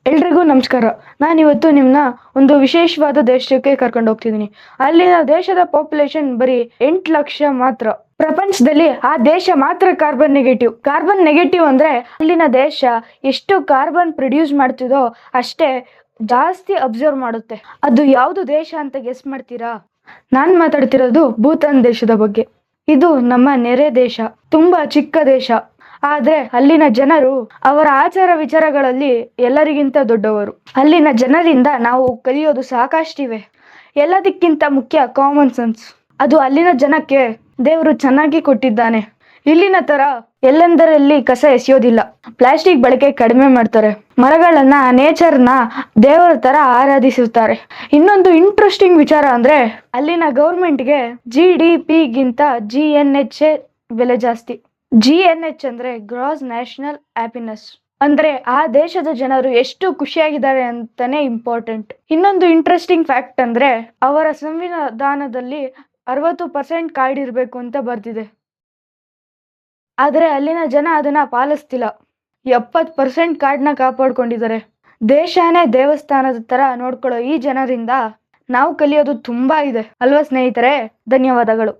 ಎಲ್ರಿಗೂ ನಮಸ್ಕಾರ. ನಾನಿವತ್ತು ನಿಮ್ಮನ್ನ ಒಂದು ವಿಶೇಷವಾದ ದೇಶಕ್ಕೆ ಕರ್ಕೊಂಡು ಹೋಗ್ತಿದ್ದೀನಿ. ಅಲ್ಲಿನ ದೇಶದ ಪಾಪ್ಯುಲೇಷನ್ ಬರೀ 8 ಲಕ್ಷ ಮಾತ್ರ. ಪ್ರಪಂಚದಲ್ಲಿ ಆ ದೇಶ ಮಾತ್ರ ಕಾರ್ಬನ್ ನೆಗೆಟಿವ್. ಕಾರ್ಬನ್ ನೆಗೆಟಿವ್ ಅಂದ್ರೆ ಅಲ್ಲಿನ ದೇಶ ಎಷ್ಟು ಕಾರ್ಬನ್ ಪ್ರೊಡ್ಯೂಸ್ ಮಾಡ್ತಿದೋ ಅಷ್ಟೇ ಜಾಸ್ತಿ ಅಬ್ಸರ್ವ್ ಮಾಡುತ್ತೆ. ಅದು ಯಾವುದು ದೇಶ ಅಂತ ಗೆಸ್ ಮಾಡ್ತೀರಾ? ನಾನು ಮಾತಾಡ್ತಿರೋದು ಭೂತಾನ್ ದೇಶದ ಬಗ್ಗೆ. ಇದು ನಮ್ಮ ನೆರೆ ದೇಶ, ತುಂಬಾ ಚಿಕ್ಕ ದೇಶ. ಆದ್ರೆ ಅಲ್ಲಿನ ಜನರು ಅವರ ಆಚಾರ ವಿಚಾರಗಳಲ್ಲಿ ಎಲ್ಲರಿಗಿಂತ ದೊಡ್ಡವರು. ಅಲ್ಲಿನ ಜನರಿಂದ ನಾವು ಕಲಿಯೋದು ಸಾಕಷ್ಟಿವೆ. ಎಲ್ಲದಕ್ಕಿಂತ ಮುಖ್ಯ ಕಾಮನ್ ಸೆನ್ಸ್. ಅದು ಅಲ್ಲಿನ ಜನಕ್ಕೆ ದೇವರು ಚೆನ್ನಾಗಿ ಕೊಟ್ಟಿದ್ದಾನೆ. ಇಲ್ಲಿನ ತರ ಎಲ್ಲೆಂದರಲ್ಲಿ ಕಸ ಎಸೆಯೋದಿಲ್ಲ. ಪ್ಲಾಸ್ಟಿಕ್ ಬಳಕೆ ಕಡಿಮೆ ಮಾಡ್ತಾರೆ. ಮರಗಳನ್ನ, ನೇಚರ್ನ ದೇವರ ತರ ಆರಾಧಿಸುತ್ತಾರೆ. ಇನ್ನೊಂದು ಇಂಟ್ರೆಸ್ಟಿಂಗ್ ವಿಚಾರ ಅಂದ್ರೆ ಅಲ್ಲಿನ ಗೌರ್ಮೆಂಟ್ಗೆ GDP ಗಿಂತ GNH ಬೆಲೆ ಜಾಸ್ತಿ. GNH ಅಂದ್ರೆ ಗ್ರಾಸ್ ನ್ಯಾಷನಲ್ ಹ್ಯಾಪಿನೆಸ್. ಅಂದ್ರೆ ಆ ದೇಶದ ಜನರು ಎಷ್ಟು ಖುಷಿಯಾಗಿದ್ದಾರೆ ಅಂತಾನೆ ಇಂಪಾರ್ಟೆಂಟ್. ಇನ್ನೊಂದು ಇಂಟ್ರೆಸ್ಟಿಂಗ್ ಫ್ಯಾಕ್ಟ್ ಅಂದ್ರೆ ಅವರ ಸಂವಿಧಾನದಲ್ಲಿ 60% ಕಾಡಿರ್ಬೇಕು ಅಂತ ಬರ್ದಿದೆ. ಆದ್ರೆ ಅಲ್ಲಿನ ಜನ ಅದನ್ನ ಪಾಲಿಸ್ತಿಲ್ಲ. 70% ಕಾಡನ್ನ ಕಾಪಾಡ್ಕೊಂಡಿದ್ದಾರೆ. ದೇಶನೇ ದೇವಸ್ಥಾನದ ತರ ನೋಡ್ಕೊಳ್ಳೋ ಈ ಜನರಿಂದ ನಾವು ಕಲಿಯೋದು ತುಂಬಾ ಇದೆ ಅಲ್ವಾ ಸ್ನೇಹಿತರೆ? ಧನ್ಯವಾದಗಳು.